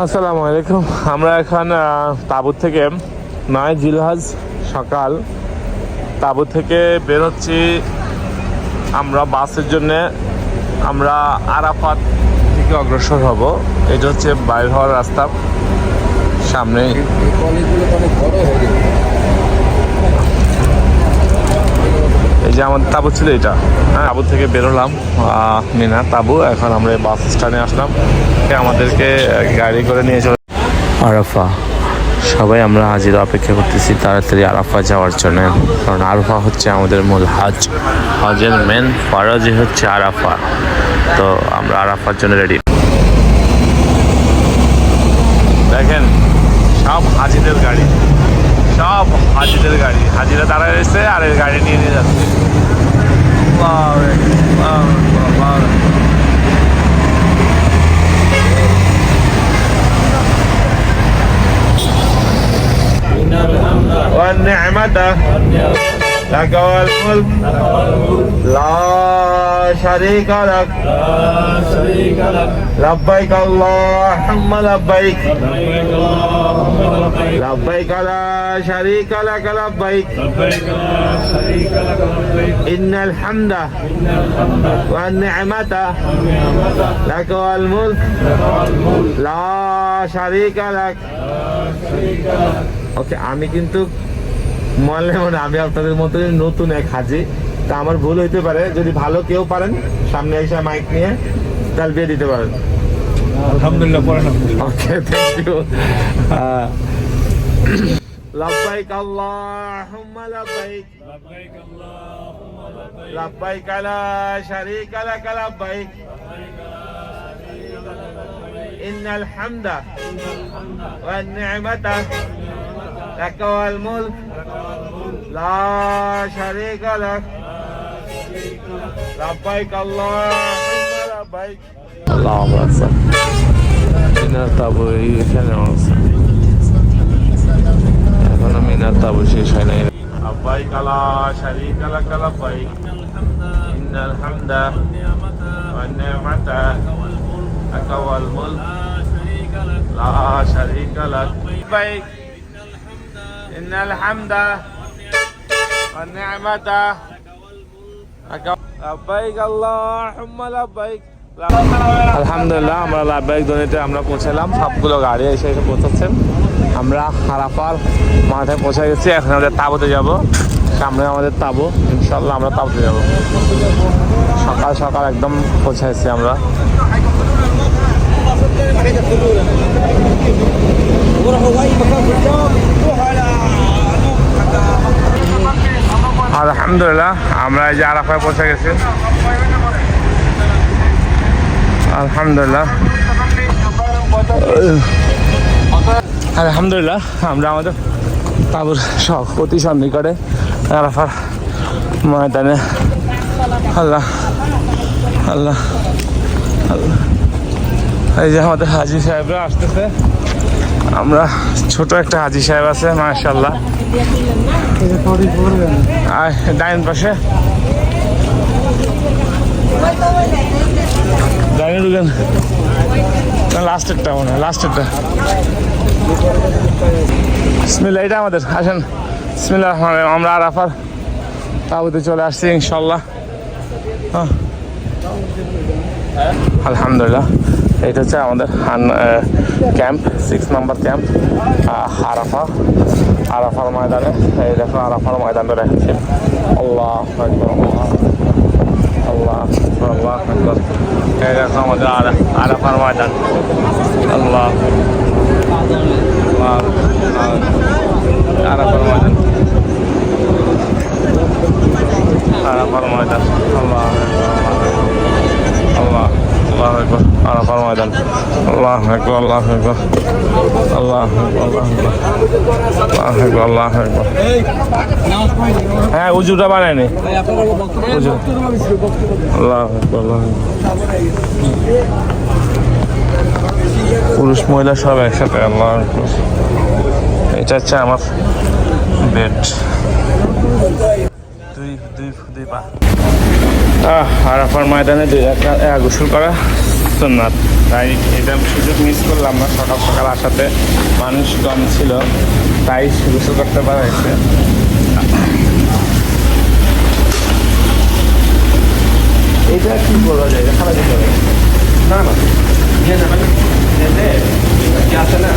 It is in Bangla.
আসসালামু আলাইকুম। আমরা এখন তাঁবুর থেকে 9 জিলহজ সকাল তাঁবু থেকে বের হচ্ছি আমরা বাসের জন্য। আমরা আরাফাত থেকে অগ্রসর হব। এটা হচ্ছে বাইর হওয়ার রাস্তা সামনে। এই যে আমাদের তাঁবু ছিল এটা, হ্যাঁ, তাঁবু থেকে বেরোলাম মিনা তাঁবু। এখন আমরা বাস স্ট্যান্ডে আসলাম, আমাদেরকে গাড়ি করে নিয়ে চলে আরাফা। সবাই আমরা হাজির অপেক্ষা করতেছি তাড়াতাড়ি আরাফা যাওয়ার জন্য, কারণ আরাফা হচ্ছে আমাদের মূল হজের মেন ফরজই হচ্ছে আরাফা। তো আমরা আরাফার জন্য রেডি। দেখেন সব হাজিদের গাড়ি, সব হাজিদের গাড়ি, হাজিরা দাঁড়ায় রয়েছে আর এর গাড়ি নিয়ে নিয়ে যাচ্ছে। والنعمة لك والملك لا شريك لك لبيك اللهم لبيك لبيك لا شريك لك لبيك إن الحمد والنعمة لك والملك لا شريك لك। ওকে, আমি কিন্তু মনে আমি আপনাদের মতো নতুন এক হাজি, তা আমার ভুল হইতে পারে। যদি ভালো কেউ পারেন সামনে এসে মাইক নিয়ে তালবিয়া দিতে পারেন। আলহামদুলিল্লাহ পড়েন। ওকে, থ্যাংক ইউ। লব্বাইক আল্লাহুম্মা লব্বাইক লব্বাইক লা শারীকা লাক লব্বাইক ইন্নাল হামদা ওয়ান নি'মাতা لك والملك لا شريك لك لبيك اللهم لبيك الله أكبر। মিনার তাঁবু এখানে আছে, এখনো মিনার তাঁবু শেষ হয় নাই। لبيك لا شريك لك لبيك إن الحمد والنعمة لك والملك لا شريك لك لبيك إن الحمد والنعمة لبيك اللهم لبيك। আলহামদুলিল্লাহ আমরা লাব্বাইক ধ্বনিতে আমরা পৌঁছালাম। সবগুলো গাড়ি এসে পৌঁছাচ্ছেন। আমরা আরাফার মাথায় পৌঁছে গেছি। এখন আমাদের তাঁবুতে যাব। সামনে আমাদের তাঁবু, ইনশাল্লাহ আমরা তাঁবুতে যাব। সকাল সকাল একদম পৌঁছাইছি আমরা। আলহামদুলিল্লাহ আমরা এই যে আরাফায় পৌঁছে গেছি। আলহামদুলিল্লাহ আলহামদুলিল্লাহ আমরা আমাদের তাঁবুর অতি সন্নিকটে আরাফার ময়দানে। আল্লাহ আল্লাহ আল্লাহ। এই যে আমাদের হাজি সাহেবরা আসতেছে। আমরা ছোট একটা হাজি সাহেব আছে, মাশাআল্লাহ। ডাইন পাশে ডাইনে ঢুকেন, লাস্টেরটা মনে হয়, লাস্টেরটা। বিসমিল্লাহ, এটা আমাদের। আসেন, বিসমিল্লাহ। আমরা আরাফার তাঁবুতে চলে আসছি ইনশাল্লাহ। আলহামদুলিল্লাহ এটা হচ্ছে আমাদের ক্যাম্প, 6 নম্বর ক্যাম্প আরাফা। আরাফার ময়দানে এই দেখো, আরাফার ময়দানটা দেখাচ্ছি। আল্লাহু আকবার, আল্লাহ আল্লাহ আকবার। এই দেখো আমাদের আরাফার ময়দান। আল্লাহ আরাফার ময়দান, আরাফার ময়দান। আল্লাহ আল্লাহ আল্লাহ আকবার। আরাফার ময়দান। আল্লাহ আকবার, আল্লাহ আকবার, আল্লাহ আকবার, আল্লাহ আকবার। হ্যাঁ, উজুটা বানায়নি। আল্লাহ আকবার, আল্লাহ আকবার। পুরুষ মহিলা সব একসাথে। আল্লাহ আকবার। এটা হচ্ছে আমার বেড। দুই পা। আরাফার ময়দানে 2 রাকাত গোসল করা সুন্নাত, তাই এটা সুযোগ মিস করলাম না। সকাল সকাল আসাতে মানুষ কম ছিল, তাই গোসল করতে পারা হয়েছে। এটা কি বলা যায়, এটা খারাপ না না নিয়ে যাবেন, কি আছে না।